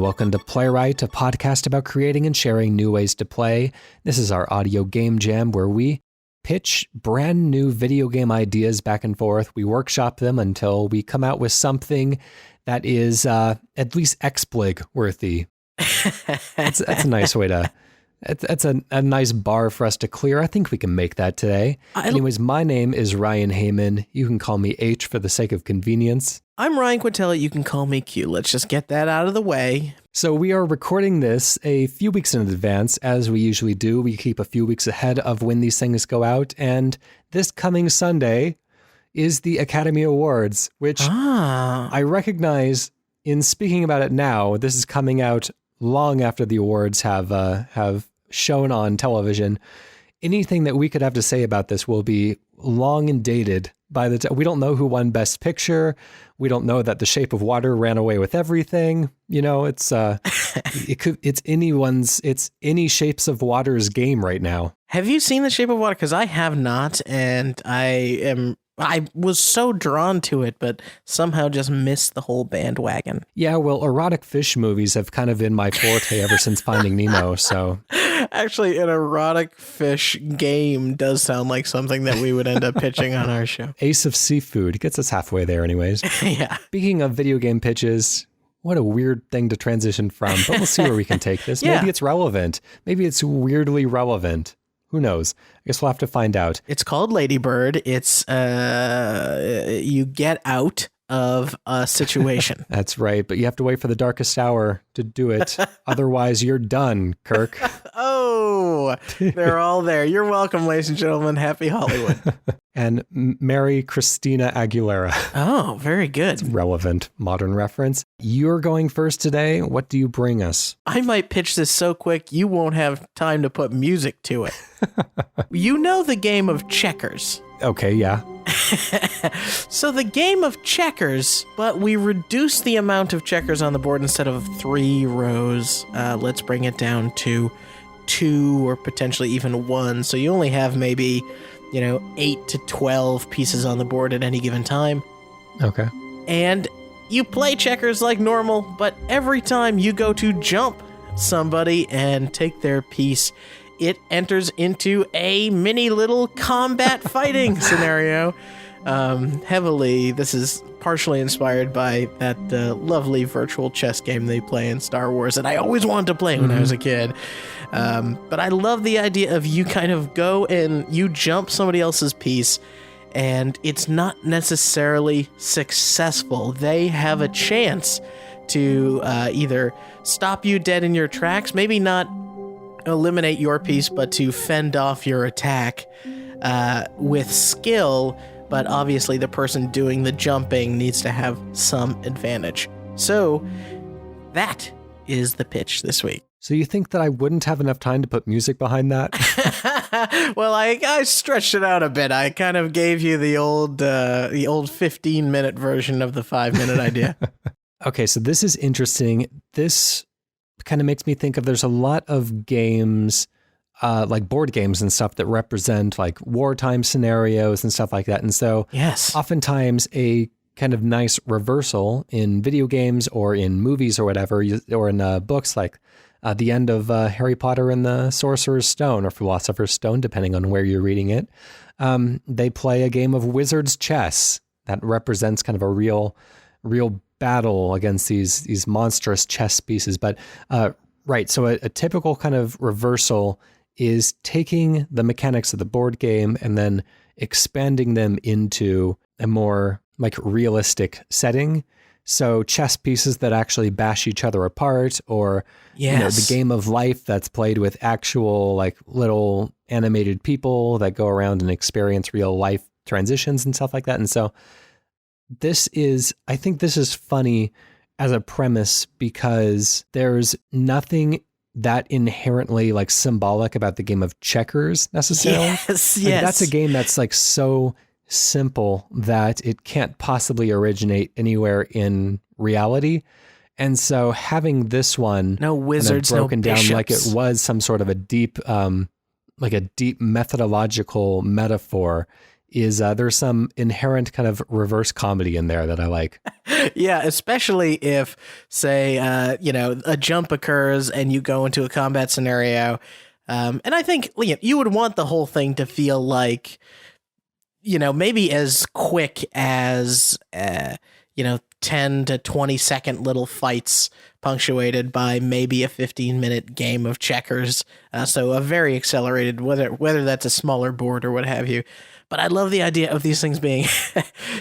welcome to Playwright, a podcast about creating and sharing new ways to play. This is our audio game jam where we pitch brand new video game ideas back and forth. We workshop them until we come out with something that is at least explig worthy. That's a nice way to... That's a nice bar for us to clear. I think we can make that today. Anyways, my name is Ryan Hamann. You can call me H for the sake of convenience. I'm Ryan Quintal. You can call me Q. Let's just get that out of the way. So we are recording this a few weeks in advance, as we usually do. We keep a few weeks ahead of when these things go out. And this coming Sunday is the Academy Awards, which I recognize in speaking about it now. This is coming out long after the awards have shown on television. Anything that we could have to say about this will be long and dated by the time. We don't know who won Best Picture. We don't know that The Shape of Water ran away with everything. You know, it's any Shapes of Water's game right now. Have you seen The Shape of Water? Because I have not, and I was so drawn to it, but somehow just missed the whole bandwagon. Yeah, well, erotic fish movies have kind of been my forte ever since Finding Nemo, so... Actually, an erotic fish game does sound like something that we would end up pitching on our show. Ace of Seafood gets us halfway there anyways. Yeah. Speaking of video game pitches, what a weird thing to transition from, but we'll see where we can take this. Yeah. Maybe it's relevant. Maybe it's weirdly relevant. Who knows? I guess we'll have to find out. It's called Ladybird. It's you get out of a situation. That's right, but you have to wait for the darkest hour to do it. Otherwise, you're done, Kirk. Oh, they're all there. You're welcome, ladies and gentlemen. Happy Hollywood. And Mary Christina Aguilera. Oh, very good. It's relevant modern reference. You're going first today. What do you bring us? I might pitch this so quick you won't have time to put music to it. You know the game of checkers. Okay, yeah. So the game of checkers, but we reduce the amount of checkers on the board. Instead of 3 rows, let's bring it down to 2 or potentially even 1. So you only have maybe, 8 to 12 pieces on the board at any given time. Okay. And you play checkers like normal, but every time you go to jump somebody and take their piece, it enters into a mini little combat fighting scenario. This is partially inspired by that lovely virtual chess game they play in Star Wars that I always wanted to play when I was a kid. But I love the idea of you kind of go and you jump somebody else's piece, and it's not necessarily successful. They have a chance to either stop you dead in your tracks, maybe not eliminate your piece, but to fend off your attack with skill. But obviously the person doing the jumping needs to have some advantage. So that is the pitch this week. So you think that I wouldn't have enough time to put music behind that? Well, I stretched it out a bit. I kind of gave you the old 15-minute version of the 5-minute idea. Okay, so this is interesting. This kind of makes me think of, there's a lot of games, like board games and stuff, that represent like wartime scenarios and stuff like that. And so yes, oftentimes a kind of nice reversal in video games or in movies or whatever, or in books, like the end of Harry Potter and the Sorcerer's Stone or Philosopher's Stone, depending on where you're reading it. They play a game of wizard's chess that represents kind of a real battle against these monstrous chess pieces. But right, so a typical kind of reversal is taking the mechanics of the board game and then expanding them into a more like realistic setting. So chess pieces that actually bash each other apart, or the game of life that's played with actual like little animated people that go around and experience real life transitions and stuff like that. And so I think this is funny as a premise because there's nothing that inherently like symbolic about the game of checkers necessarily. Yes. That's a game that's like so simple that it can't possibly originate anywhere in reality. And so having this one no wizards, broken no down bishops, like it was some sort of a deep methodological metaphor is there's some inherent kind of reverse comedy in there that I like. Yeah, especially if, say, a jump occurs and you go into a combat scenario. And I think you would want the whole thing to feel like, maybe as quick as, 10 to 20 second little fights punctuated by maybe a 15-minute game of checkers. So a very accelerated, whether that's a smaller board or what have you. But I love the idea of these things being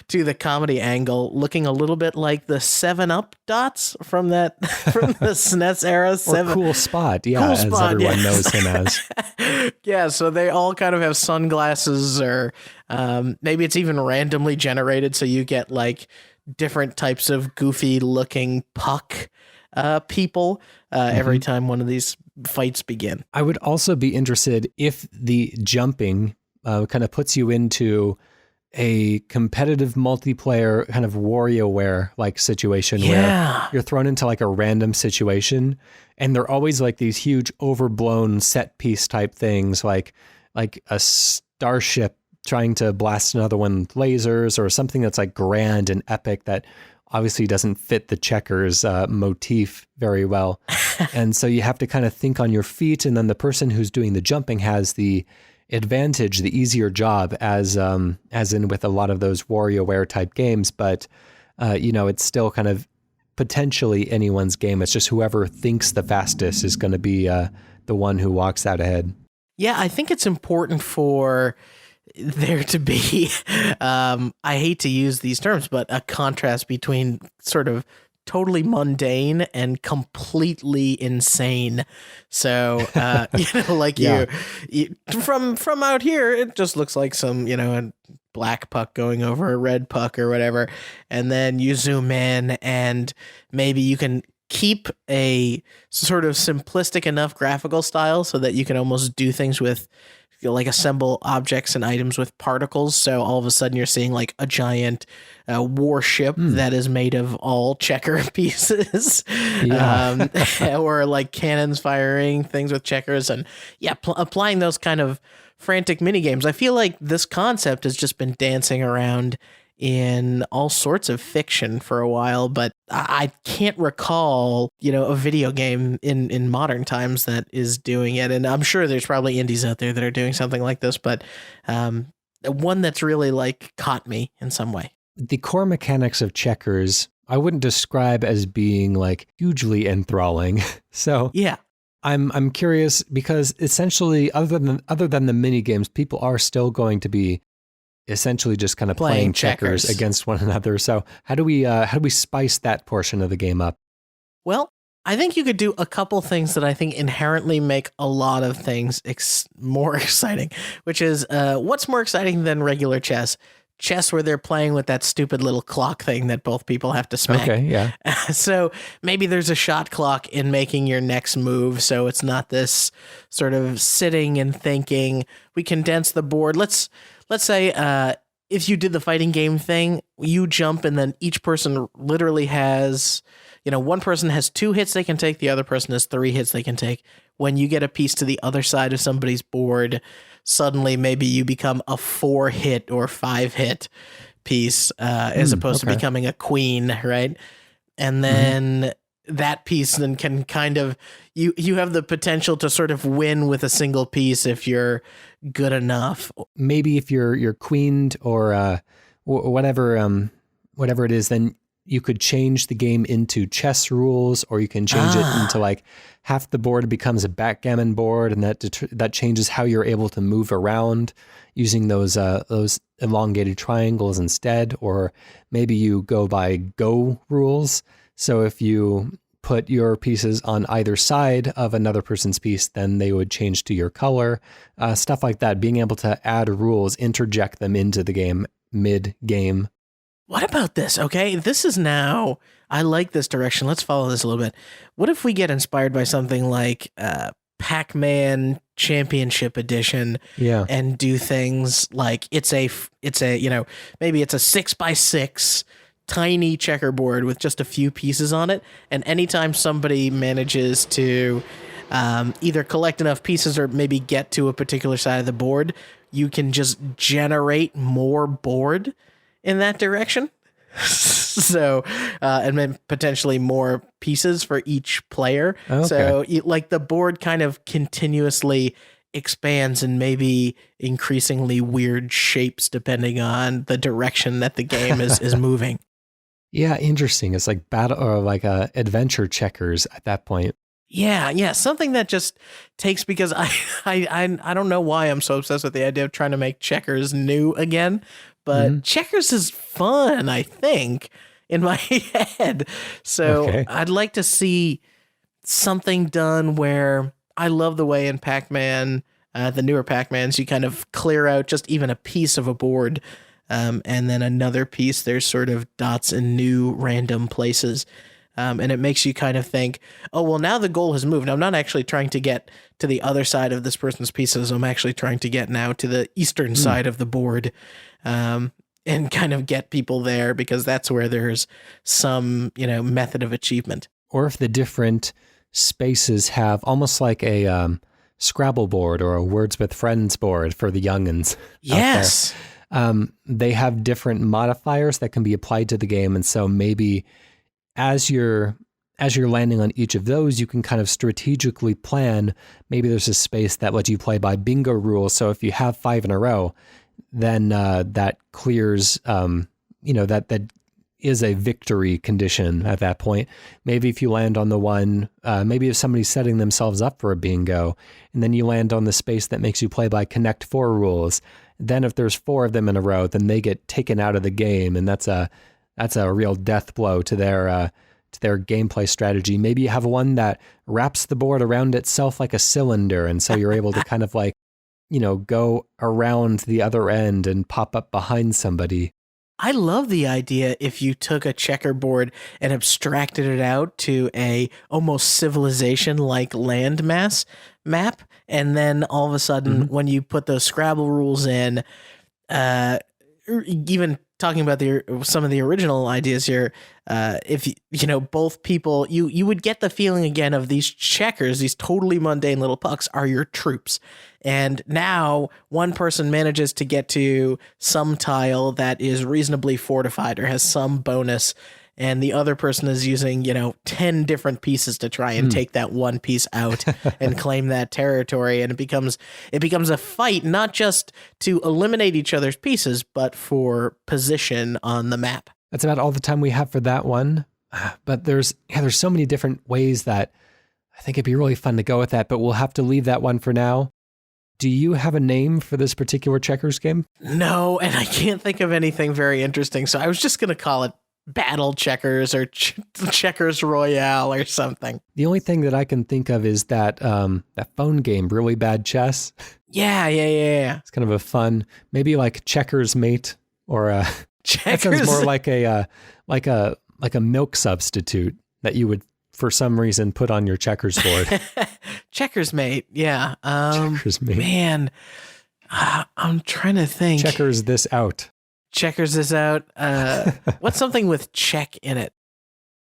to the comedy angle, looking a little bit like the 7-Up dots from the SNES era. Or Cool Spot, yeah, as everyone knows him as. Yeah, so they all kind of have sunglasses, or maybe it's even randomly generated, so you get like different types of goofy looking puck people every time one of these fights begin. I would also be interested if the jumping kind of puts you into a competitive multiplayer kind of WarioWare like situation where you're thrown into like a random situation, and they're always like these huge overblown set piece type things, like a starship trying to blast another one with lasers, or something that's like grand and epic that obviously doesn't fit the checkers motif very well. And so you have to kind of think on your feet, and then the person who's doing the jumping has the advantage, the easier job, as in with a lot of those WarioWare type games. But it's still kind of potentially anyone's game. It's just whoever thinks the fastest is going to be the one who walks out ahead. Yeah, I think it's important for there to be, I hate to use these terms, but a contrast between sort of totally mundane and completely insane. So, you from out here, it just looks like some, a black puck going over a red puck or whatever. And then you zoom in, and maybe you can keep a sort of simplistic enough graphical style so that you can almost do things with, like, assemble objects and items with particles. So all of a sudden you're seeing like a giant warship that is made of all checker pieces, or like cannons firing things with checkers, and applying those kind of frantic mini games. I feel like this concept has just been dancing around in all sorts of fiction for a while, but I can't recall, a video game in modern times that is doing it. And I'm sure there's probably indies out there that are doing something like this, but one that's really like caught me in some way. The core mechanics of checkers, I wouldn't describe as being like hugely enthralling. So yeah, I'm curious, because essentially other than the mini games, people are still going to be essentially just kind of playing checkers against one another. So how do we spice that portion of the game up? Well, I think you could do a couple things that I think inherently make a lot of things more exciting, which is what's more exciting than regular chess? Chess where they're playing with that stupid little clock thing that both people have to smack. Okay, yeah. So maybe there's a shot clock in making your next move, so it's not this sort of sitting and thinking. We condense the board. Let's say if you did the fighting game thing, you jump, and then each person literally has, one person has 2 hits they can take, the other person has 3 hits they can take. When you get a piece to the other side of somebody's board, suddenly maybe you become a 4-hit or 5-hit piece, as opposed to becoming a queen, right? And then that piece then can kind of, you have the potential to sort of win with a single piece if you're good enough. Maybe if you're queened or whatever it is, then you could change the game into chess rules, or you can change it into like half the board becomes a backgammon board, and that changes how you're able to move around using those elongated triangles instead. Or maybe you go by go rules. So if you put your pieces on either side of another person's piece, then they would change to your color, stuff like that. Being able to add rules, interject them into the game mid-game. What about this? Okay, this is now, I like this direction. Let's follow this a little bit. What if we get inspired by something like Pac-Man Championship Edition, and do things like it's a maybe it's a 6x6 tiny checkerboard with just a few pieces on it, and anytime somebody manages to either collect enough pieces or maybe get to a particular side of the board, you can just generate more board in that direction. So, and then potentially more pieces for each player. Okay. So like the board kind of continuously expands and maybe increasingly weird shapes depending on the direction that the game is moving. Yeah, interesting. It's like battle or like adventure checkers at that point. Yeah, something that just takes, because I don't know why I'm so obsessed with the idea of trying to make checkers new again, but checkers is fun, I think, in my head. So Okay. I'd like to see something done where I love the way in Pac-Man, the newer Pac-Mans, you kind of clear out just even a piece of a board, and then another piece, there's sort of dots in new random places. And it makes you kind of think, oh, well, now the goal has moved. I'm not actually trying to get to the other side of this person's pieces. I'm actually trying to get now to the eastern side of the board, and kind of get people there, because that's where there's some, method of achievement. Or if the different spaces have almost like a Scrabble board or a Words with Friends board for the youngins. Yes. They have different modifiers that can be applied to the game. And so maybe as you're landing on each of those, you can kind of strategically plan. Maybe there's a space that lets you play by bingo rules. So if you have 5 in a row, then that clears, that is a victory condition at that point. Maybe if you land on the one, maybe if somebody's setting themselves up for a bingo, and then you land on the space that makes you play by Connect 4 rules, then if there's 4 of them in a row, then they get taken out of the game, and that's a real death blow to their gameplay strategy. Maybe you have one that wraps the board around itself like a cylinder, and so you're able to kind of like, go around the other end and pop up behind somebody. I love the idea if you took a checkerboard and abstracted it out to a almost civilization-like landmass map, and then all of a sudden, when you put those Scrabble rules in, even talking about some of the original ideas here, if both people, you would get the feeling again of these checkers, these totally mundane little pucks are your troops, and now one person manages to get to some tile that is reasonably fortified or has some bonus, and the other person is using 10 different pieces to try and take that one piece out and claim that territory, and it becomes a fight, not just to eliminate each other's pieces, but for position on the map. That's about all the time we have for that one. But there's so many different ways that I think it'd be really fun to go with that, but we'll have to leave that one for now. Do you have a name for this particular checkers game? No, and I can't think of anything very interesting, so I was just going to call it Battle Checkers or Checkers Royale or something. The only thing that I can think of is that phone game, Really Bad Chess. Yeah. It's kind of a fun, maybe like Checkers Mate, or Checkers. That sounds more like a milk substitute that you would for some reason put on your checkers board. Checkers Mate, yeah. Checkers Mate. Man, I'm trying to think. Checkers this out. Checkers this out. What's something with check in it?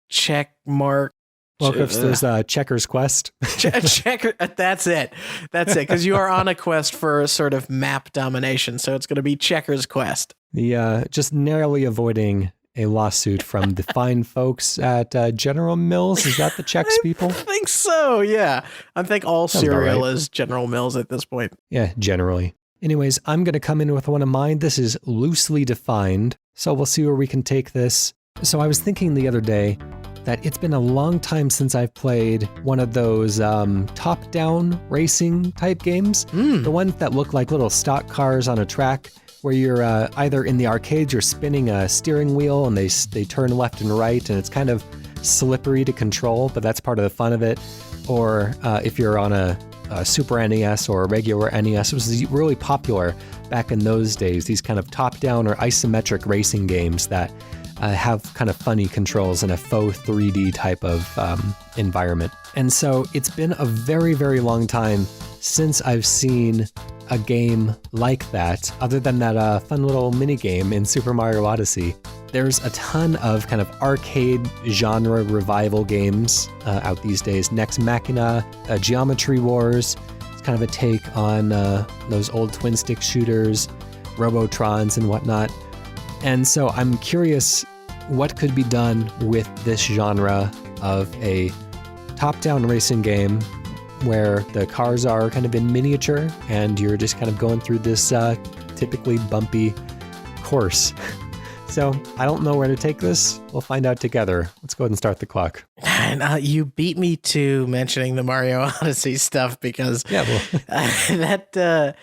Check mark. Well, if there's Checkers Quest. Checker. That's it. Because you are on a quest for a sort of map domination, so it's going to be Checkers Quest. The just narrowly avoiding a lawsuit from the fine folks at General Mills. Is that the Chex people? I think so. Yeah, I think all Sounds cereal right. is General Mills at this point. Yeah, generally. Anyways, I'm going to come in with one of mine. This is loosely defined, so we'll see where we can take this. So I was thinking the other day that it's been a long time since I've played one of those top-down racing type games. The ones that look like little stock cars on a track where you're either in the arcades, you're spinning a steering wheel and they turn left and right, and it's kind of slippery to control, but that's part of the fun of it. Or if you're on a Super NES or a regular NES, it was really popular back in those days, these kind of top-down or isometric racing games that have kind of funny controls in a faux 3D type of environment. And so it's been a very, very long time since I've seen a game like that, other than that fun little mini game in Super Mario Odyssey. There's a ton of kind of arcade genre revival games out these days. Nex Machina, Geometry Wars. It's kind of a take on those old twin stick shooters, Robotrons and whatnot. And so I'm curious what could be done with this genre of a top-down racing game where the cars are kind of in miniature and you're just kind of going through this typically bumpy course. So I don't know where to take this. We'll find out together. Let's go ahead and start the clock. And you beat me to mentioning the Mario Odyssey stuff because that's the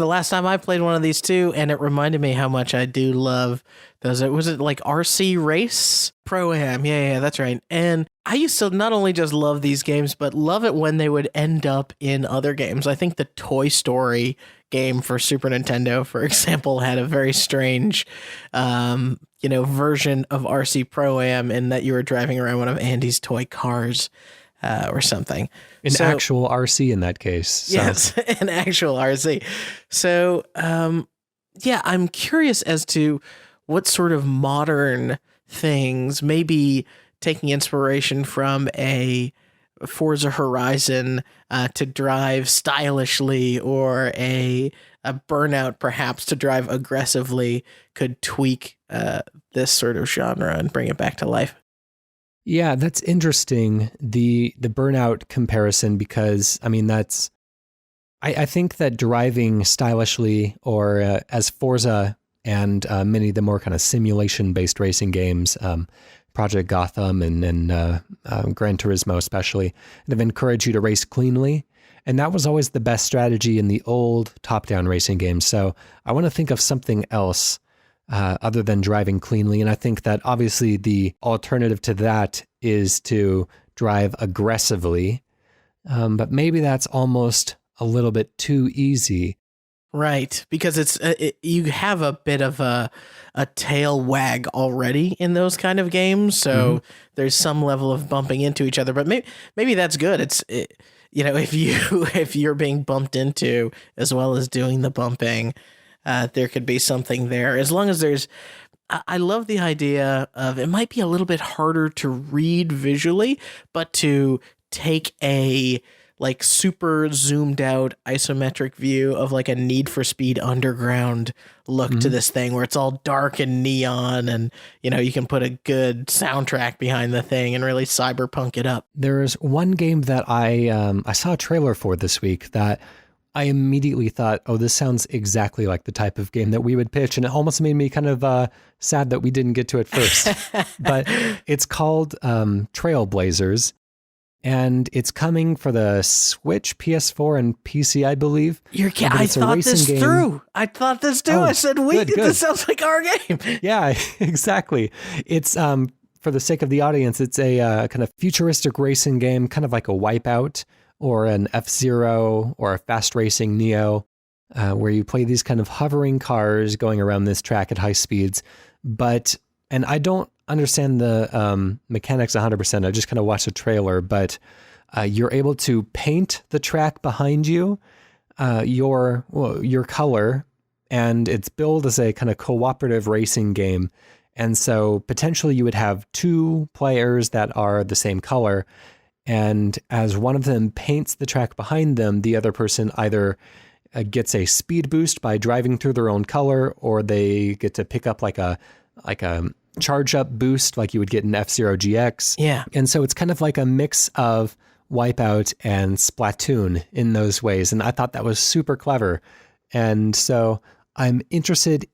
last time I played one of these too, and it reminded me how much I do love those. Was it like RC Race Pro-Am? Yeah, that's right. And I used to not only just love these games, but love it when they would end up in other games. I think the Toy Story game for Super Nintendo, for example, had a very strange, version of RC Pro-Am in that you were driving around one of Andy's toy cars or something. Actual RC in that case. So. Yes, an actual RC. So, I'm curious as to what sort of modern things, maybe taking inspiration from a Forza Horizon to drive stylishly, or a Burnout perhaps to drive aggressively, could tweak this sort of genre and bring it back to life. Yeah, that's interesting, the Burnout comparison, because I mean I think that driving stylishly, or as Forza and many of the more kind of simulation-based racing games, Project Gotham and Gran Turismo especially, they've encouraged you to race cleanly. And that was always the best strategy in the old top-down racing games. So I want to think of something else other than driving cleanly. And I think that obviously the alternative to that is to drive aggressively. But maybe that's almost a little bit too easy. Right, because you have a bit of a tail wag already in those kind of games, so there's some level of bumping into each other. But maybe that's good. If you're being bumped into as well as doing the bumping, there could be something there. As long as there's, I love the idea of, it might be a little bit harder to read visually, but to take a like super zoomed out isometric view of like a Need for Speed Underground look to this thing, where it's all dark and neon, and you can put a good soundtrack behind the thing and really cyberpunk it up. There's one game that I saw a trailer for this week that I immediately thought, oh, this sounds exactly like the type of game that we would pitch, and it almost made me kind of sad that we didn't get to it first. But it's called Trailblazers. And it's coming for the Switch, PS4, and PC, I believe. I thought this through. I thought this through. I said, wait, this sounds like our game. Yeah, exactly. It's, for the sake of the audience, it's a kind of futuristic racing game, kind of like a Wipeout or an F-Zero or a Fast Racing Neo, where you play these kind of hovering cars going around this track at high speeds. And I don't understand the mechanics 100%. I just kind of watched a trailer, but you're able to paint the track behind you, your color, and it's billed as a kind of cooperative racing game. And so potentially you would have two players that are the same color, and as one of them paints the track behind them, the other person either gets a speed boost by driving through their own color, or they get to pick up like a charge up boost like you would get in F-Zero GX. Yeah. And so it's kind of like a mix of Wipeout and Splatoon in those ways. And I thought that was super clever. And so I'm interested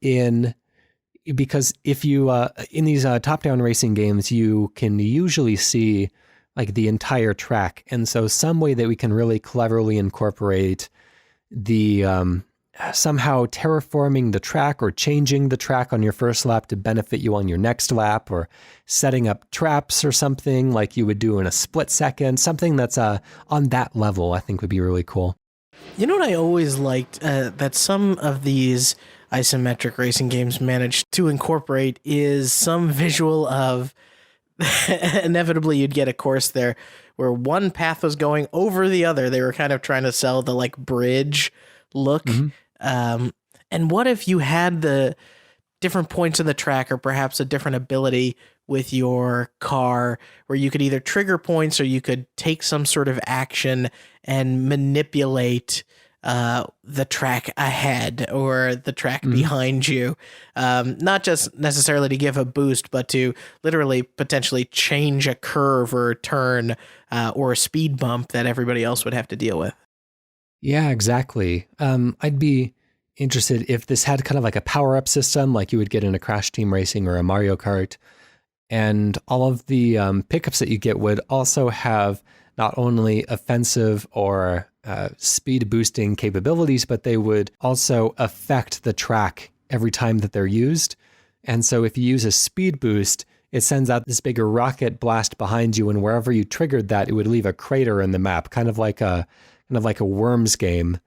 because if you, in these top-down racing games, you can usually see like the entire track. And so some way that we can really cleverly incorporate the, somehow terraforming the track or changing the track on your first lap to benefit you on your next lap, or setting up traps or something like you would do in a split second, something that's on that level, I think would be really cool. You know what I always liked that some of these isometric racing games managed to incorporate is some visual of, inevitably you'd get a course there where one path was going over the other. They were kind of trying to sell the like bridge look. And what if you had the different points in the track, or perhaps a different ability with your car, where you could either trigger points or you could take some sort of action and manipulate the track ahead or the track behind you. Not just necessarily to give a boost, but to literally potentially change a curve or a turn or a speed bump that everybody else would have to deal with. Yeah, exactly. I'd be interested if this had kind of like a power-up system like you would get in a Crash Team Racing or a Mario Kart. And all of the pickups that you get would also have not only offensive or speed boosting capabilities, but they would also affect the track every time that they're used. And so if you use a speed boost, it sends out this bigger rocket blast behind you, and wherever you triggered that, it would leave a crater in the map, kind of like a Worms game,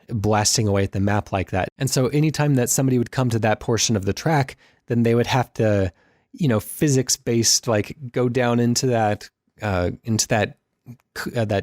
blasting away at the map like that. And so anytime that somebody would come to that portion of the track, then they would have to, physics based, like go down into that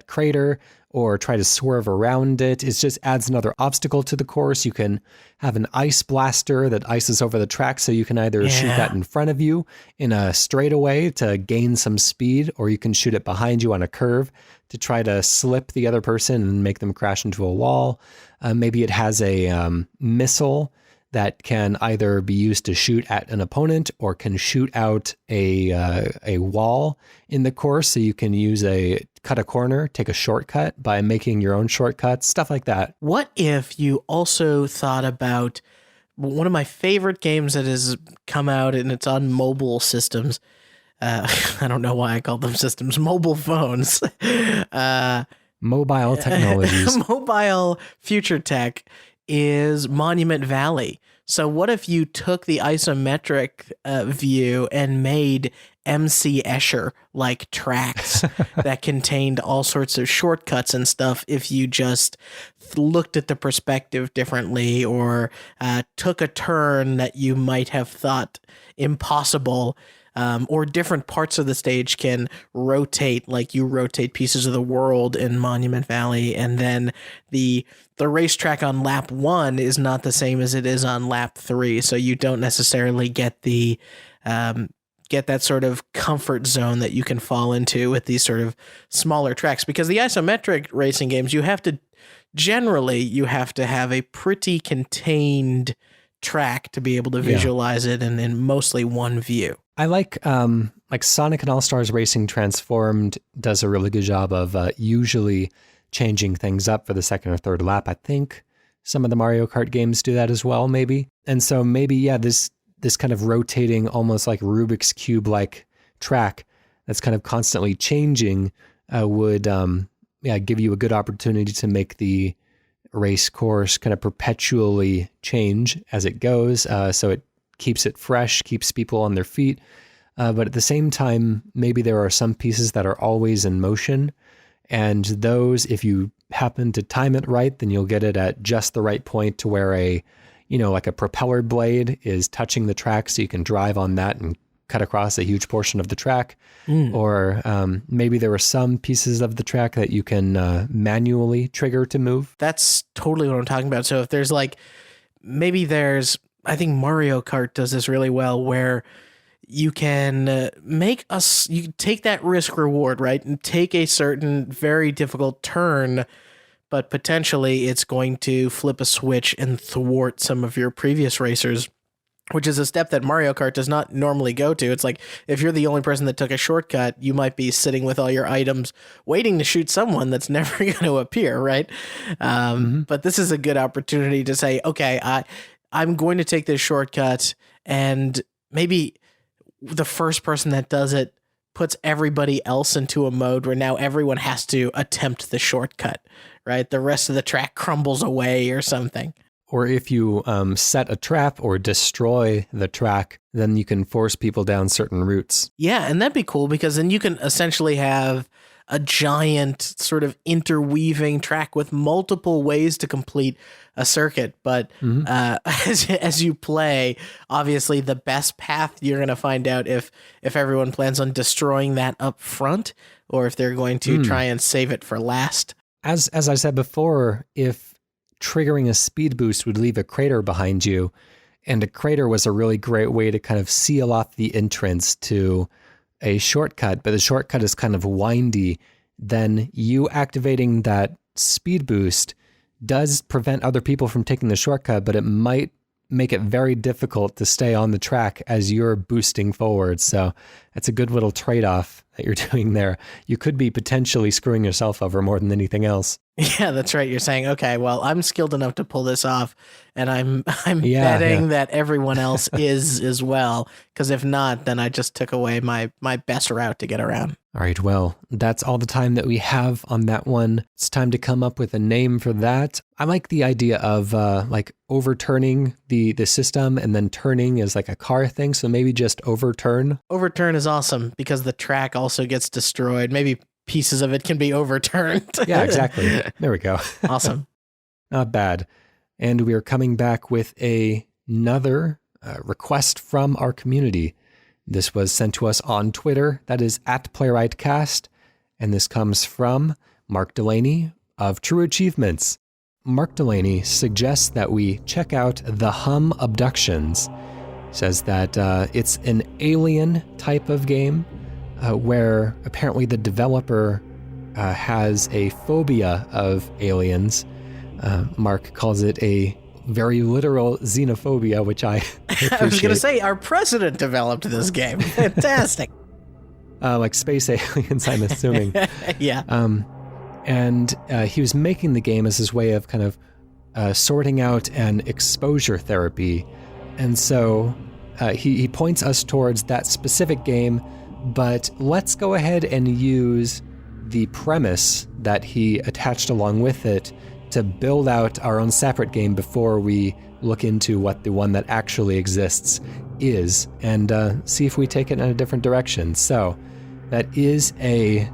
crater or try to swerve around it. It just adds another obstacle to the course. You can have an ice blaster that ices over the track, so you can either shoot that in front of you in a straightaway to gain some speed, or you can shoot it behind you on a curve to try to slip the other person and make them crash into a wall. Maybe it has a missile that can either be used to shoot at an opponent or can shoot out a wall in the course. So you can cut a corner, take a shortcut by making your own shortcuts, stuff like that. What if you also thought about one of my favorite games that has come out and it's on mobile systems? I don't know why I called them systems, mobile phones. Mobile technologies. Mobile future tech is Monument Valley. So what if you took the isometric view and made MC Escher like tracks that contained all sorts of shortcuts and stuff if you just looked at the perspective differently or took a turn that you might have thought impossible, or different parts of the stage can rotate like you rotate pieces of the world in Monument Valley, and then the racetrack on lap 1 is not the same as it is on lap 3, so you don't necessarily get the get that sort of comfort zone that you can fall into with these sort of smaller tracks. Because the isometric racing games, you have to have a pretty contained track to be able to visualize it in mostly one view. I like Sonic and All-Stars Racing Transformed does a really good job of usually changing things up for the second or third lap. I think some of the Mario Kart games do that as well, maybe. And so maybe, this kind of rotating, almost like Rubik's Cube like track that's kind of constantly changing would give you a good opportunity to make the race course kind of perpetually change as it goes, so it keeps it fresh, keeps people on their feet. But at the same time, maybe there are some pieces that are always in motion, and those, if you happen to time it right, then you'll get it at just the right point to where like a propeller blade is touching the track, so you can drive on that and cut across a huge portion of the track. Or maybe there are some pieces of the track that you can manually trigger to move. That's totally what I'm talking about. So if there's I think Mario Kart does this really well, where you can you take that risk reward, right? And take a certain very difficult turn, but potentially it's going to flip a switch and thwart some of your previous racers, which is a step that Mario Kart does not normally go to. It's like, if you're the only person that took a shortcut, you might be sitting with all your items waiting to shoot someone that's never going to appear, right? But this is a good opportunity to say, okay, I'm going to take this shortcut, and maybe the first person that does it puts everybody else into a mode where now everyone has to attempt the shortcut, right? The rest of the track crumbles away or something. Or if you set a trap or destroy the track, then you can force people down certain routes. Yeah, and that'd be cool, because then you can essentially have a giant sort of interweaving track with multiple ways to complete a circuit. But as you play, obviously the best path, you're going to find out if everyone plans on destroying that up front, or if they're going to try and save it for last. As I said before, if triggering a speed boost would leave a crater behind you, and a crater was a really great way to kind of seal off the entrance to a shortcut, but the shortcut is kind of windy, then you activating that speed boost does prevent other people from taking the shortcut, but it might make it very difficult to stay on the track as you're boosting forward. So that's a good little trade-off that you're doing there. You could be potentially screwing yourself over more than anything else. Yeah, that's right. You're saying, okay, well, I'm skilled enough to pull this off, and I'm betting that everyone else is as well, because if not, then I just took away my best route to get around. All right, well, that's all the time that we have on that one. It's time to come up with a name for that. I like the idea of like overturning the system and then turning is like a car thing, so maybe just overturn. Overturn is awesome because the track also gets destroyed. Maybe pieces of it can be overturned. Yeah, exactly. There we go. Awesome. Not bad. And we are coming back with another request from our community. This was sent to us on Twitter. That is @PlaywrightCast. And this comes from Mark Delaney of True Achievements. Mark Delaney suggests that we check out The Hum Abductions. Says that it's an alien type of game where apparently the developer has a phobia of aliens. Mark calls it a very literal xenophobia, which I appreciate. I was going to say, our president developed this game. Fantastic. Like space aliens, I'm assuming. Yeah. And he was making the game as his way of kind of sorting out an exposure therapy. And so he points us towards that specific game, but let's go ahead and use the premise that he attached along with it to build out our own separate game before we look into what the one that actually exists is and see if we take it in a different direction. So that is a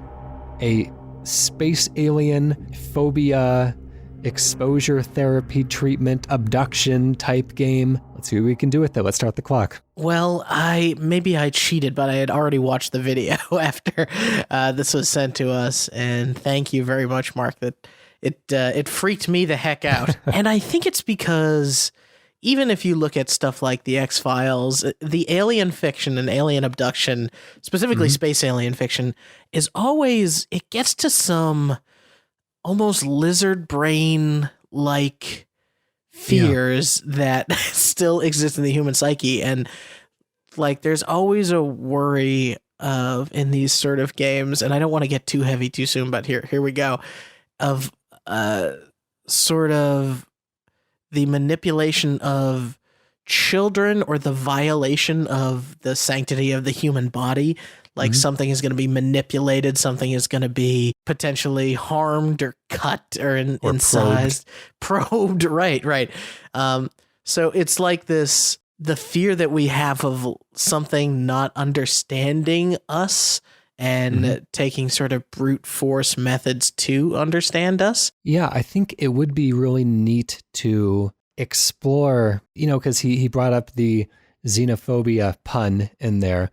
space alien phobia exposure therapy treatment abduction type game. Let's see what we can do with it. Let's start the clock. Well, maybe I cheated, but I had already watched the video after this was sent to us, and thank you very much, Mark. That it freaked me the heck out. And I think it's because even if you look at stuff like the X-Files, the alien fiction and alien abduction, specifically space alien fiction, is always, it gets to some almost lizard brain like fears that still exist in the human psyche. And like, there's always a worry of, in these sort of games, and I don't want to get too heavy too soon, but here we go, of sort of the manipulation of children or the violation of the sanctity of the human body. Like something is going to be manipulated, something is going to be potentially harmed or cut or incised, probed. Right. So it's like this, the fear that we have of something not understanding us and taking sort of brute force methods to understand us. Yeah, I think it would be really neat to explore, because he brought up the xenophobia pun in there.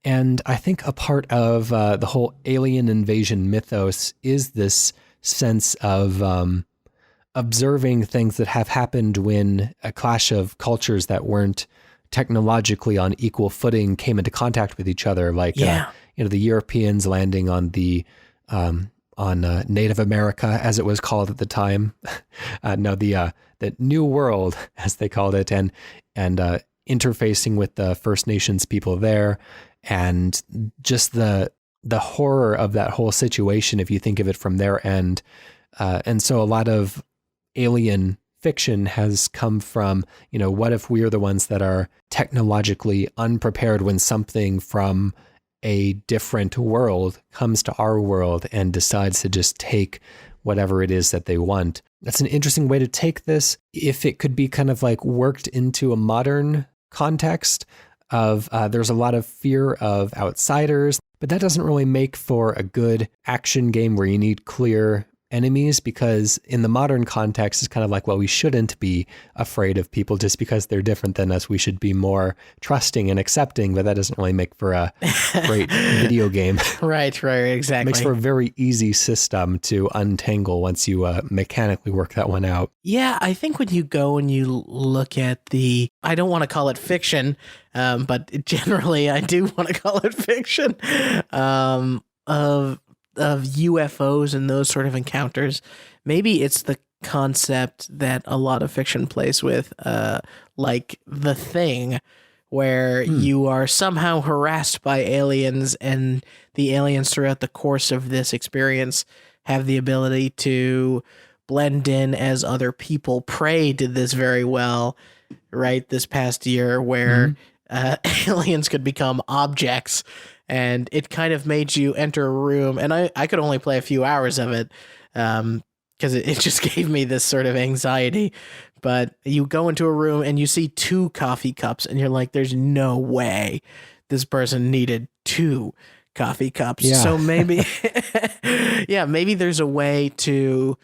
And I think a part of the whole alien invasion mythos is this sense of observing things that have happened when a clash of cultures that weren't technologically on equal footing came into contact with each other, like the Europeans landing on the on Native America, as it was called at the time. The New World, as they called it, and interfacing with the First Nations people there, and just the horror of that whole situation, if you think of it from their end. And so a lot of alien fiction has come from, what if we're the ones that are technologically unprepared when something from a different world comes to our world and decides to just take whatever it is that they want. That's an interesting way to take this. If it could be kind of like worked into a modern context of there's a lot of fear of outsiders, but that doesn't really make for a good action game where you need clear enemies, because in the modern context, it's kind of like, well, we shouldn't be afraid of people just because they're different than us. We should be more trusting and accepting, but that doesn't really make for a great video game. Right, exactly. Makes for a very easy system to untangle once you mechanically work that one out. Yeah, I think when you go and you look at I don't want to call it fiction, but generally I do want to call it fiction, of UFOs and those sort of encounters. Maybe it's the concept that a lot of fiction plays with, like The Thing, where you are somehow harassed by aliens, and the aliens throughout the course of this experience have the ability to blend in as other people. Prey did this very well, right, this past year, where aliens could become objects, and it kind of made you enter a room, and I could only play a few hours of it, because it just gave me this sort of anxiety. But you go into a room and you see 2 coffee cups, and you're like, there's no way this person needed 2 coffee cups. Yeah. So maybe, maybe there's a way to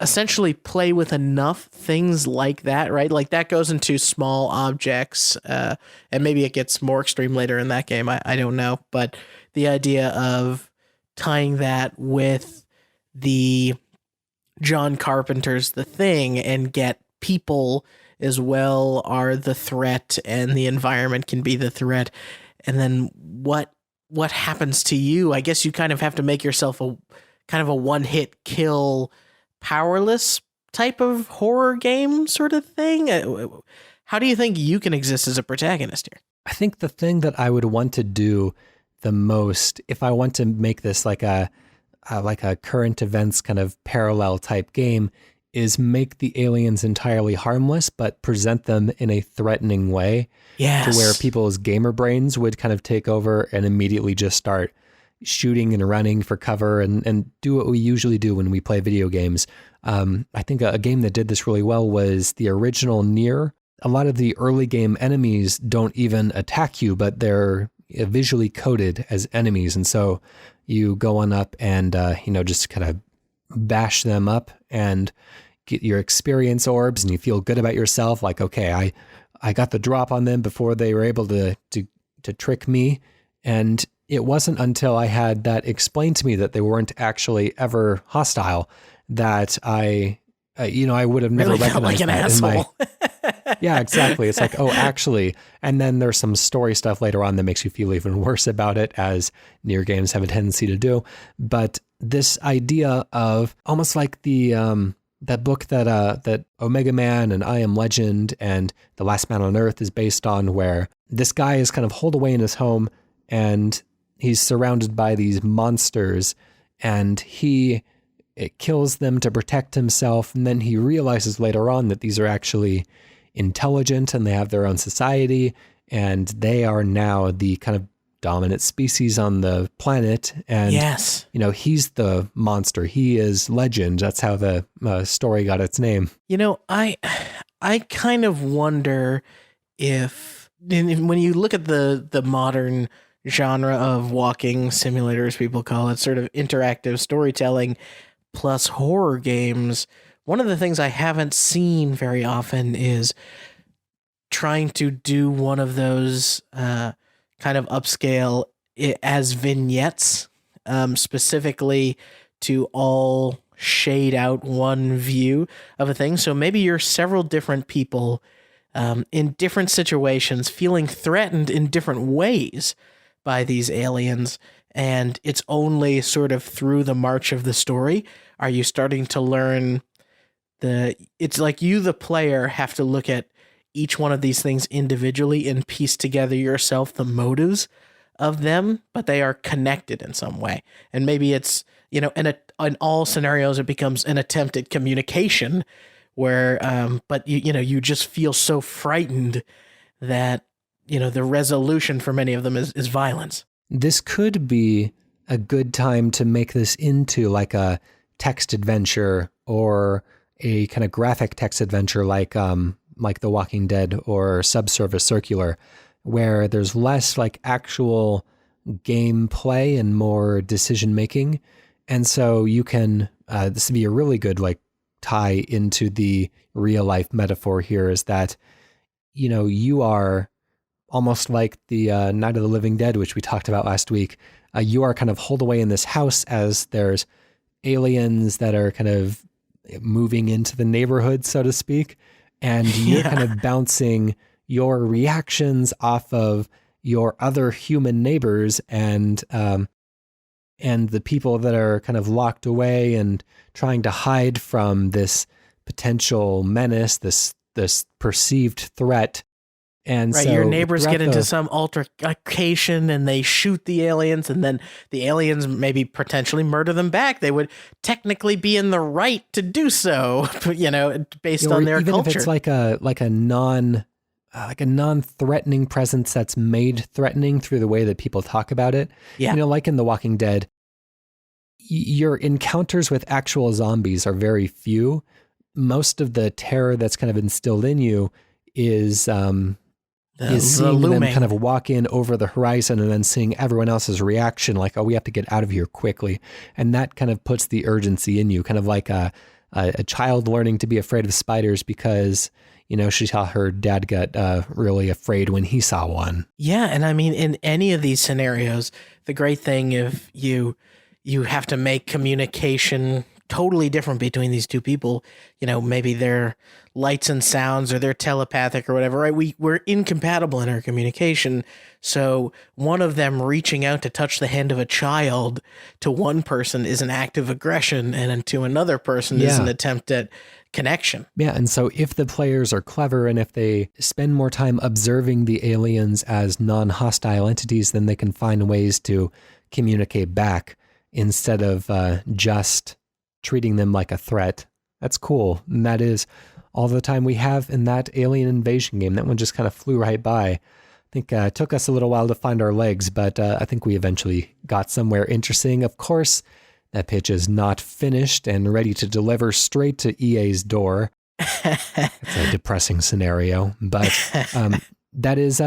essentially play with enough things like that, right? Like that goes into small objects, and maybe it gets more extreme later in that game. I don't know. But the idea of tying that with the John Carpenter's The Thing, and get people as well are the threat, and the environment can be the threat. And then what happens to you? I guess you kind of have to make yourself a kind of a one-hit kill, powerless type of horror game sort of thing. How do you think you can exist as a protagonist here? I think the thing that I would want to do the most, if I want to make this like a current events kind of parallel type game, is make the aliens entirely harmless, but present them in a threatening way. Yes. To where people's gamer brains would kind of take over and immediately just start shooting and running for cover and do what we usually do when we play video games. I think a game that did this really well was the original Nier. A lot of the early game enemies don't even attack you, but they're visually coded as enemies. And so you go on up and, just kind of bash them up and get your experience orbs, and you feel good about yourself. Like, okay, I got the drop on them before they were able to trick me. And it wasn't until I had that explained to me that they weren't actually ever hostile that I would have never really recognized like an that asshole. Yeah, exactly. It's like, oh, actually. And then there's some story stuff later on that makes you feel even worse about it, as Nier games have a tendency to do. But this idea of almost like the that book that Omega Man and I Am Legend and The Last Man on Earth is based on, where this guy is kind of holed away in his home and he's surrounded by these monsters, and it kills them to protect himself. And then he realizes later on that these are actually intelligent and they have their own society, and they are now the kind of dominant species on the planet. And, yes, he's the monster. He is legend. That's how the story got its name. I kind of wonder if when you look at the modern genre of walking simulators, people call it, sort of interactive storytelling plus horror games, one of the things I haven't seen very often is trying to do one of those kind of upscale as vignettes, specifically to all shade out one view of a thing. So maybe you're several different people in different situations feeling threatened in different ways by these aliens, and it's only sort of through the march of the story are you starting to learn it's like you, the player, have to look at each one of these things individually and piece together yourself the motives of them, but they are connected in some way. And maybe it's, in all scenarios, it becomes an attempt at communication where, but you just feel so frightened that, the resolution for many of them is violence. This could be a good time to make this into like a text adventure, or a kind of graphic text adventure like The Walking Dead or Subsurface Circular, where there's less like actual gameplay and more decision making. And so you can, this would be a really good like tie into the real life metaphor here, is that, you are almost like the Night of the Living Dead, which we talked about last week. You are kind of holed away in this house as there's aliens that are kind of moving into the neighborhood, so to speak. And you're kind of bouncing your reactions off of your other human neighbors. And and the people that are kind of locked away and trying to hide from this potential menace, this perceived threat. And right, so your neighbors throughout get into some altercation and they shoot the aliens, and then the aliens maybe potentially murder them back. They would technically be in the right to do so, based on their even culture. if it's like a non-threatening presence that's made threatening through the way that people talk about it. Yeah. Like in The Walking Dead, your encounters with actual zombies are very few. Most of the terror that's kind of instilled in you is seeing them kind of walk in over the horizon and then seeing everyone else's reaction, like, oh, we have to get out of here quickly. And that kind of puts the urgency in you, kind of like a child learning to be afraid of spiders because, she saw her dad got really afraid when he saw one. Yeah, and I mean, in any of these scenarios, the great thing if you have to make communication totally different between these two people, maybe their lights and sounds or they're telepathic or whatever, right? We're incompatible in our communication. So one of them reaching out to touch the hand of a child to one person is an act of aggression, and to another person is an attempt at connection. Yeah, and so if the players are clever and if they spend more time observing the aliens as non-hostile entities, then they can find ways to communicate back instead of just treating them like a threat. That's cool. And that is all the time we have in that alien invasion game. That one just kind of flew right by. I think it took us a little while to find our legs, but I think we eventually got somewhere interesting. Of course, that pitch is not finished and ready to deliver straight to EA's door. It's a depressing scenario, but that is,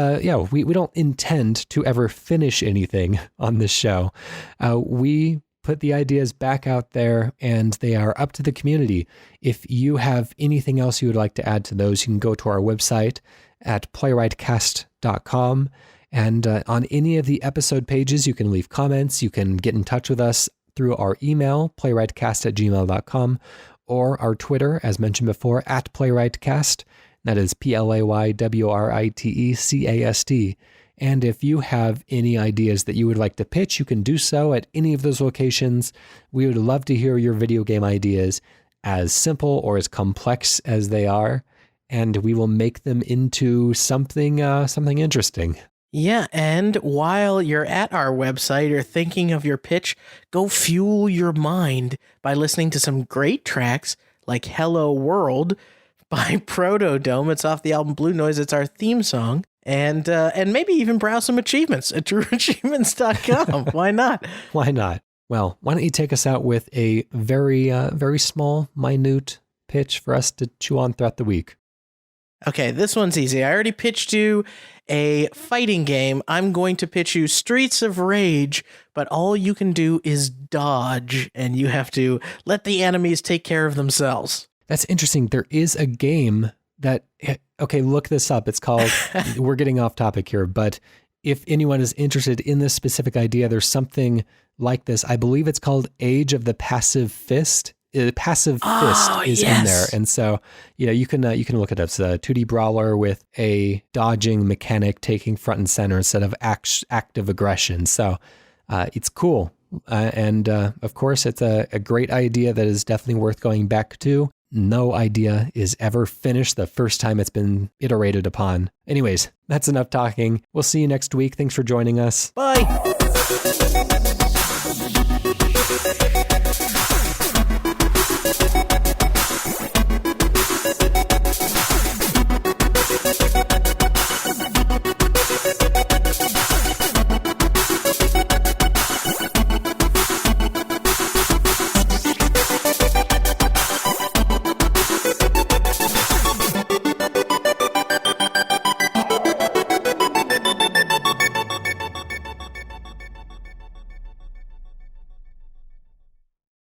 we don't intend to ever finish anything on this show. We put the ideas back out there and they are up to the community. If you have anything else you would like to add to those, you can go to our website at playwrightcast.com. And on any of the episode pages, you can leave comments. You can get in touch with us through our email, playwrightcast@gmail.com, or our Twitter, as mentioned before, at playwrightcast. That is PLAYWRITECAST. And if you have any ideas that you would like to pitch, you can do so at any of those locations. We would love to hear your video game ideas, as simple or as complex as they are, and we will make them into something interesting. Yeah, and while you're at our website or thinking of your pitch, go fuel your mind by listening to some great tracks like Hello World by PROTODOME. It's off the album Blue Noise. It's our theme song. And maybe even browse some achievements at trueachievements.com. Why not? Why not? Well, why don't you take us out with a very, very small, minute pitch for us to chew on throughout the week. Okay, this one's easy. I already pitched you a fighting game. I'm going to pitch you Streets of Rage, but all you can do is dodge, and you have to let the enemies take care of themselves. That's interesting. There is a game that, okay, look this up. It's called, we're getting off topic here, but if anyone is interested in this specific idea, there's something like this. I believe it's called Age of the Passive Fist. Passive Fist is in there. And so, you can look it up. It's a 2D brawler with a dodging mechanic taking front and center instead of active aggression. So it's cool. And of course, it's a great idea that is definitely worth going back to. No idea is ever finished the first time it's been iterated upon. Anyways, that's enough talking. We'll see you next week. Thanks for joining us. Bye.